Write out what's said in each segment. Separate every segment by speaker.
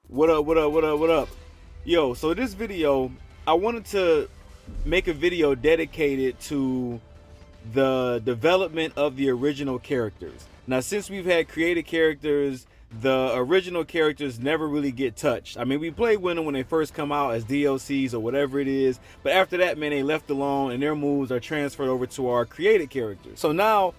Speaker 1: What up, what up, what up, what up? Yo, so this video, I wanted to make a video dedicated to the development of the original characters. Now, since we've had created characters, the original characters never really get touched. I mean, we play with them when they first come out as DLCs or whatever it is, but after that, man, they left alone and their moves are transferred over to our created characters. So now,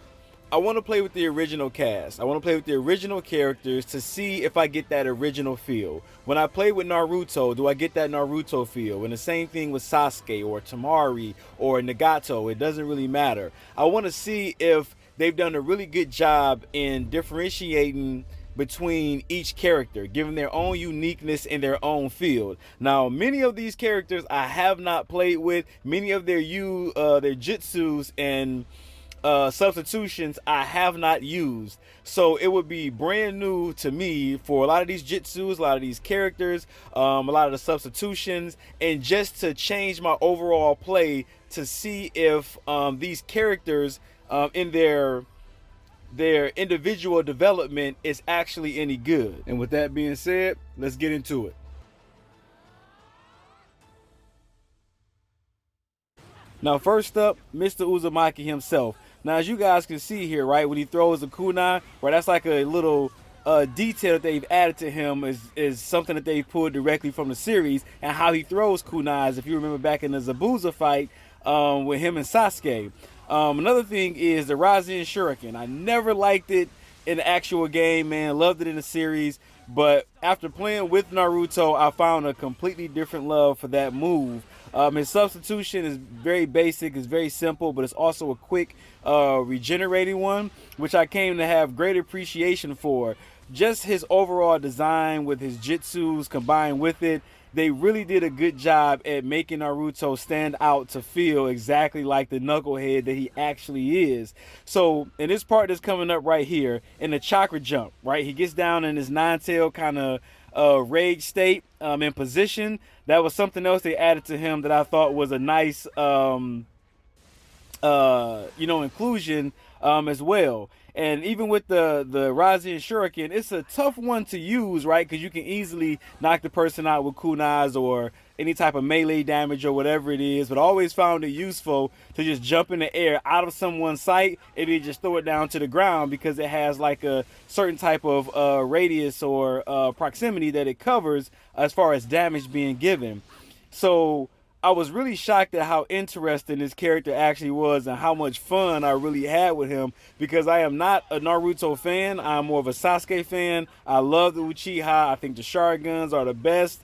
Speaker 1: I want to play with the original cast. I want to play with the original characters to see if I get that original feel. When I play with Naruto, do I get that Naruto feel? And the same thing with Sasuke or Tamari or Nagato. It doesn't really matter. I want to see if they've done a really good job in differentiating between each character, giving their own uniqueness in their own field. Now, many of these characters I have not played with. Many of their jutsus and substitutions I have not used, so it would be brand new to me for a lot of these jutsus, a lot of these characters, a lot of the substitutions, and just to change my overall play to see if these characters in their individual development is actually any good. And with that being said, let's get into it. Now, first up, Mr. Uzumaki himself. Now, as you guys can see here, right, when he throws a kunai, right, that's like a little detail that they've added to him is something that they pulled directly from the series, and how he throws kunais, if you remember back in the Zabuza fight with him and Sasuke. Another thing is the Rasen Shuriken. I never liked it in the actual game, man. Loved it in the series, but after playing with Naruto, I found a completely different love for that move. His substitution is very basic, it's very simple, but it's also a quick regenerating one, which I came to have great appreciation for. Just his overall design with his jutsus combined with it, they really did a good job at making Naruto stand out to feel exactly like the knucklehead that he actually is. So in this part that's coming up right here, in the chakra jump, right, he gets down in his nine-tail kind of rage state in position. That was something else they added to him that I thought was a nice inclusion as well. And even with the Rasen Shuriken, it's a tough one to use, right? Because you can easily knock the person out with kunais or any type of melee damage or whatever it is. But I always found it useful to just jump in the air out of someone's sight and then just throw it down to the ground, because it has like a certain type of radius or proximity that it covers as far as damage being given. So I was really shocked at how interesting this character actually was and how much fun I really had with him, because I am not a Naruto fan. I'm more of a Sasuke fan. I love the Uchiha. I think the Sharingan's are the best.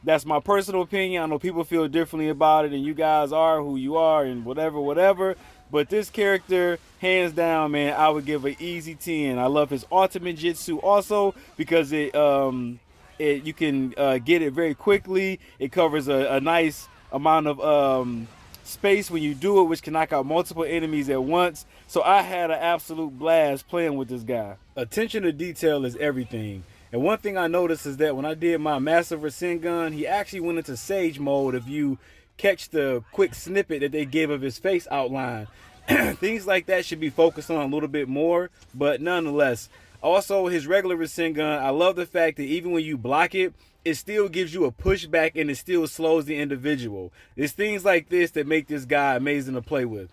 Speaker 1: That's my personal opinion. I know people feel differently about it, and you guys are who you are and whatever. But this character, hands down, man, I would give an easy 10. I love his ultimate jutsu also, because you can get it very quickly. It covers a nice amount of space when you do it, which can knock out multiple enemies at once. So I had an absolute blast playing with this guy. Attention to detail is everything. And one thing I noticed is that when I did my Massive Rasengan, he actually went into Sage mode if you catch the quick snippet that they gave of his face outline. Things like that should be focused on a little bit more, but nonetheless. Also, his regular Rasengan, I love the fact that even when you block it, it still gives you a pushback and it still slows the individual. It's things like this that make this guy amazing to play with.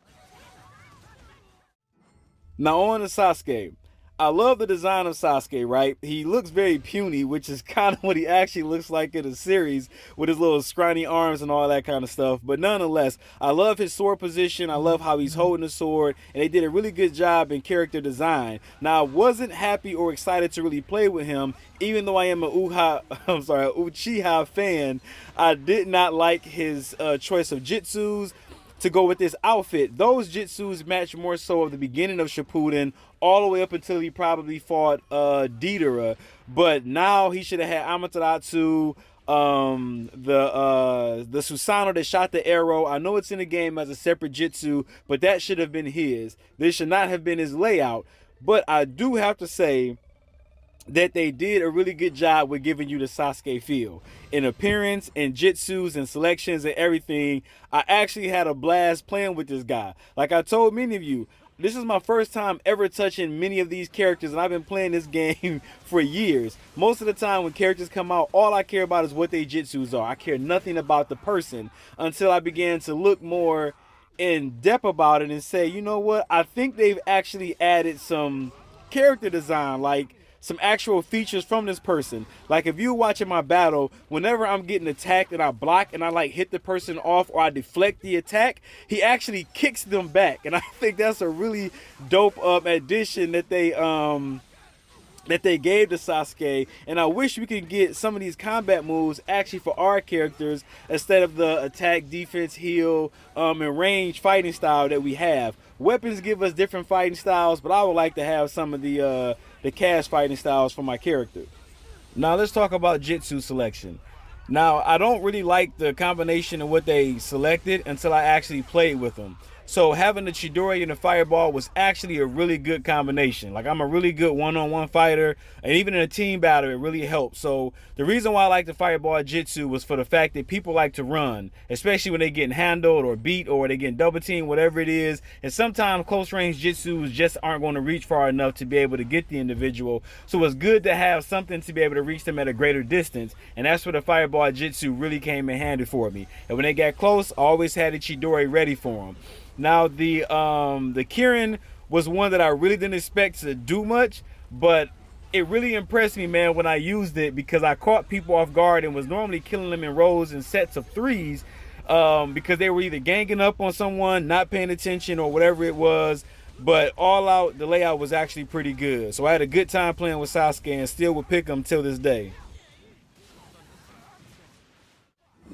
Speaker 1: Now on to Sasuke. I love the design of Sasuke, right? He looks very puny, which is kind of what he actually looks like in the series with his little scrawny arms and all that kind of stuff. But nonetheless, I love his sword position. I love how he's holding the sword, and they did a really good job in character design. Now, I wasn't happy or excited to really play with him, even though I am a Uchiha fan. I did not like his choice of jutsus to go with this outfit. Those jutsus match more so at the beginning of Shippuden, all the way up until he probably fought DEIDARA. But now he should have had Amaterasu, the Susanoo that shot the arrow. I know it's in the game as a separate jutsu, but that should have been his. This should not have been his layout. But I do have to say that they did a really good job with giving you the Sasuke feel. In appearance and jutsus and selections and everything, I actually had a blast playing with this guy. Like I told many of you, this is my first time ever touching many of these characters, and I've been playing this game for years. Most of the time when characters come out, all I care about is what their jutsus are. I care nothing about the person until I began to look more in depth about it and say, you know what, I think they've actually added some character design, like some actual features from this person. Like if you're watching my battle, whenever I'm getting attacked and I block and I like hit the person off or I deflect the attack, he actually kicks them back. And I think that's a really dope addition that they gave to Sasuke. And I wish we could get some of these combat moves actually for our characters instead of the attack, defense, heal, and range fighting style that we have. Weapons give us different fighting styles, but I would like to have some of the CAC'S fighting styles for my character. Now let's talk about jutsu selection. Now I don't really like the combination of what they selected until I actually played with them. So having the Chidori and the Fireball was actually a really good combination. Like I'm a really good one-on-one fighter, and even in a team battle, it really helps. So the reason why I like the Fireball Jutsu was for the fact that people like to run, especially when they're getting handled or beat or they're getting double teamed, whatever it is. And sometimes close range Jutsus just aren't going to reach far enough to be able to get the individual. So it's good to have something to be able to reach them at a greater distance. And that's where the Fireball Jutsu really came in handy for me. And when they got close, I always had the Chidori ready for them. Now the Kirin was one that I really didn't expect to do much, but it really impressed me, man, when I used it, because I caught people off guard and was normally killing them in rows and sets of threes, because they were either ganging up on someone, not paying attention, or whatever it was. But all out, the layout was actually pretty good. So I had a good time playing with Sasuke and still would pick him till this day.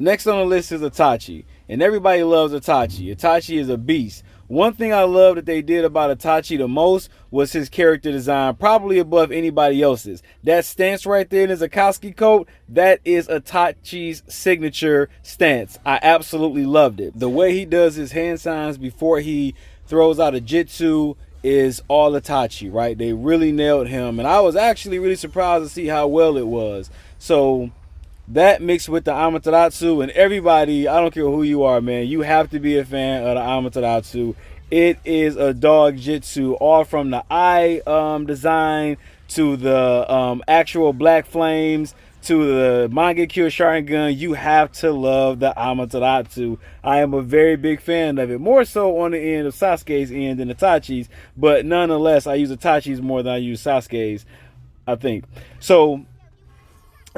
Speaker 1: Next on the list is Itachi, and everybody loves Itachi. Itachi is a beast. One thing I love that they did about Itachi the most was his character design, probably above anybody else's. That stance right there in his Akatsuki coat, that is Itachi's signature stance. I absolutely loved it. The way he does his hand signs before he throws out a jutsu is all Itachi, right? They really nailed him, and I was actually really surprised to see how well it was. So that mixed with the Amaterasu, and everybody, I don't care who you are, man, you have to be a fan of the Amaterasu. It is a dog jitsu, all from the eye design to the actual black flames to the Mangekyo Sharingan. You have to love the Amaterasu. I am a very big fan of it, more so on the end of Sasuke's end than Itachi's, but nonetheless, I use Itachi's more than I use Sasuke's, I think. So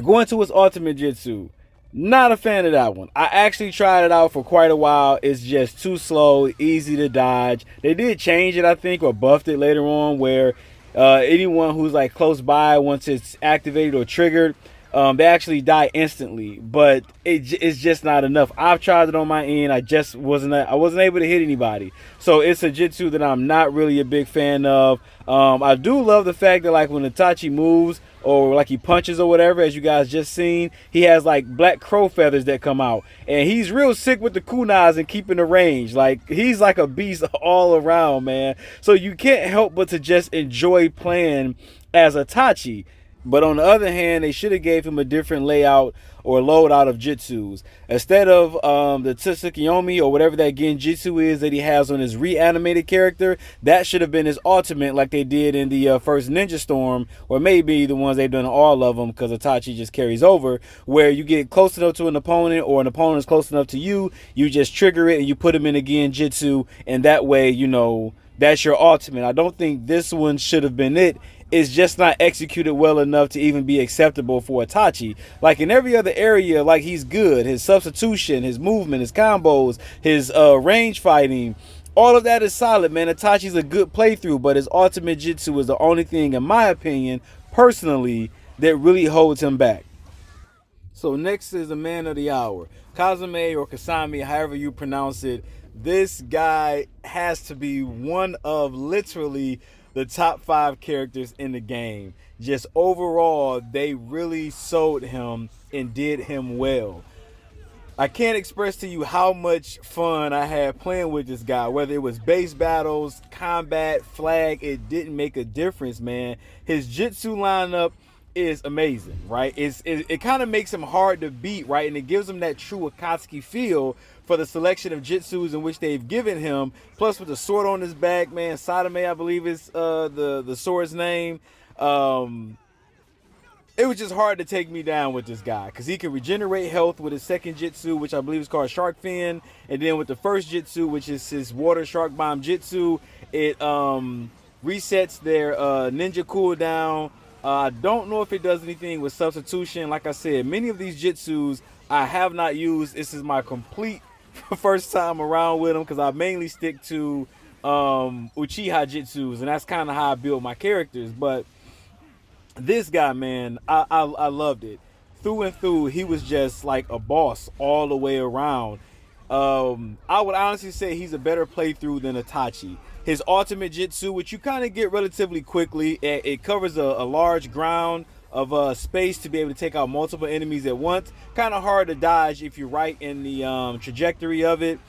Speaker 1: going to his ultimate jutsu, not a fan of that one. I actually tried it out for quite a while. It's just too slow, easy to dodge. They did change it, I think, or buffed it later on, where anyone who's like close by, once it's activated or triggered, they actually die instantly. But it's just not enough. I've tried it on my end. I wasn't able to hit anybody. So it's a jutsu that I'm not really a big fan of. I do love the fact that like when Itachi moves, or like he punches or whatever, as you guys just seen, he has like black crow feathers that come out, and he's real sick with the kunais and keeping the range. Like he's like a beast all around, man. So you can't help but to just enjoy playing as Itachi. But on the other hand, they should have gave him a different layout or loadout of jutsus. Instead of the Tsukuyomi or whatever that genjutsu is that he has on his reanimated character, that should have been his ultimate, like they did in the first Ninja Storm, or maybe the ones they've done all of them, because Itachi just carries over, where you get close enough to an opponent, or an opponent is close enough to you, you just trigger it and you put him in a genjutsu, and that way, you know, that's your ultimate. I don't think this one should have been it. It's just not executed well enough to even be acceptable for Itachi. Like in every other area, like he's good. His substitution, his movement, his combos, his range fighting, all of that is solid, man. Itachi's a good playthrough, but his ultimate jutsu is the only thing, in my opinion, personally, that really holds him back. So next is the man of the hour, KISAME or KISAME, however you pronounce it. This guy has to be one of literally the top 5 characters in the game. Just overall, they really sold him and did him well. I can't express to you how much fun I had playing with this guy. Whether it was base battles, combat, flag, it didn't make a difference, man. His jutsu lineup is amazing, right? It kind of makes him hard to beat, right? And it gives him that true Akatsuki feel for the selection of jutsus in which they've given him. Plus with the sword on his back, man, SASUKE, I believe is the sword's name. It was just hard to take me down with this guy because he can regenerate health with his second jitsu, which I believe is called Shark Fin, and then with the first jitsu, which is his Water Shark Bomb Jitsu, it resets their ninja cooldown. I don't know if it does anything with substitution. Like I said, many of these jitsus I have not used. This is my complete first time around with them because I mainly stick to Uchiha jitsus, and that's kind of how I build my characters. But this guy, man, I loved it. Through and through, he was just like a boss all the way around. I would honestly say he's a better playthrough than Itachi. His ultimate jitsu, which you kind of get relatively quickly, it covers a large ground of space to be able to take out multiple enemies at once. Kind of hard to dodge if you're right in the trajectory of it.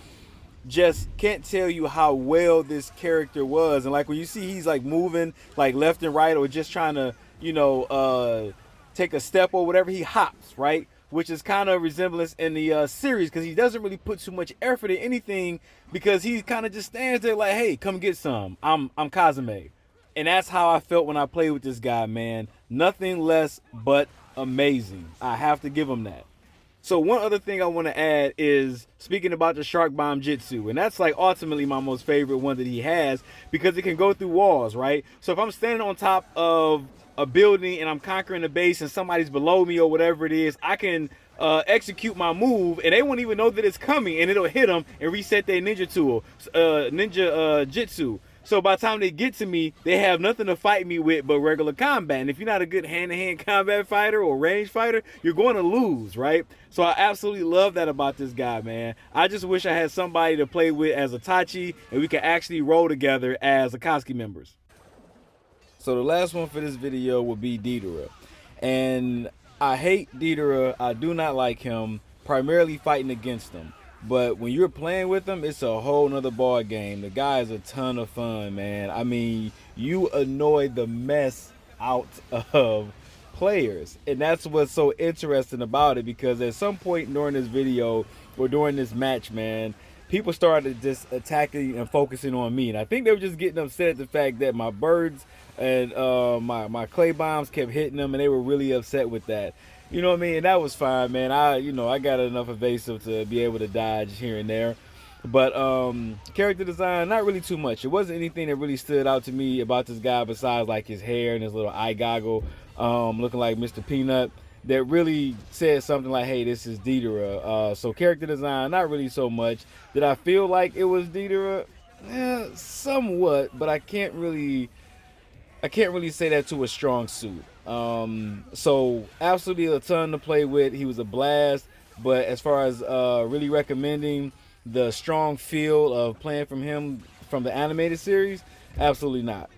Speaker 1: Just can't tell you how well this character was. And like when you see he's like moving like left and right or just trying to, you know, take a step or whatever, he hops, right? Which is kind of resemblance in the series because he doesn't really put too much effort in anything because he kind of just stands there like, hey, come get some. I'm KISAME. And that's how I felt when I played with this guy, man. Nothing less but amazing. I have to give him that. So one other thing I want to add is speaking about the Shark Bomb Jitsu. And that's like ultimately my most favorite one that he has because it can go through walls, right? So if I'm standing on top of a building and I'm conquering a base and somebody's below me or whatever it is, I can execute my move and they won't even know that it's coming and it'll hit them and reset their ninja jitsu. So by the time they get to me, they have nothing to fight me with but regular combat. And if you're not a good hand-to-hand combat fighter or range fighter, you're going to lose, right? So I absolutely love that about this guy, man. I just wish I had somebody to play with as Itachi and we could actually roll together as Akatsuki members. So the last one for this video will be DEIDARA. And I hate DEIDARA. I do not like him, primarily fighting against him. But when you're playing with him, it's a whole nother ball game. The guy is a ton of fun, man. I mean, you annoy the mess out of players. And that's what's so interesting about it because at some point during this video or during this match, man, people started just attacking and focusing on me. And I think they were just getting upset at the fact that my birds and my clay bombs kept hitting them and they were really upset with that. You know what I mean? And that was fine, man. I got enough evasive to be able to dodge here and there. But character design, not really too much. It wasn't anything that really stood out to me about this guy besides like his hair and his little eye goggle looking like Mr. Peanut that really said something like, hey, this is DEIDARA. So character design, not really so much. Did I feel like it was DEIDARA? Somewhat, but I can't really say that to a strong suit. So absolutely a ton to play with. He was a blast, but as far as really recommending the strong feel of playing from him from the animated series, absolutely not.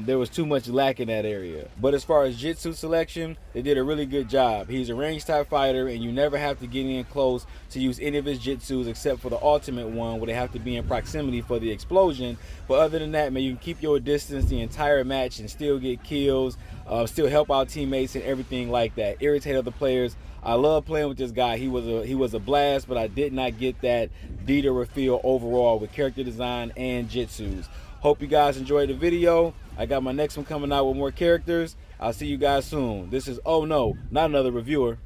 Speaker 1: There was too much lack in that area. But as far as jitsu selection, they did a really good job. He's a range type fighter and you never have to get in close to use any of his jitsus except for the ultimate one where they have to be in proximity for the explosion. But other than that, man, you can keep your distance the entire match and still get kills, still help out teammates and everything like that. Irritate other players. I love playing with this guy. He was a blast, but I did not get that DEIDARA feel overall with character design and jitsus. Hope you guys enjoyed the video. I got my next one coming out with more characters. I'll see you guys soon. This is Oh No, Not Another Reviewer.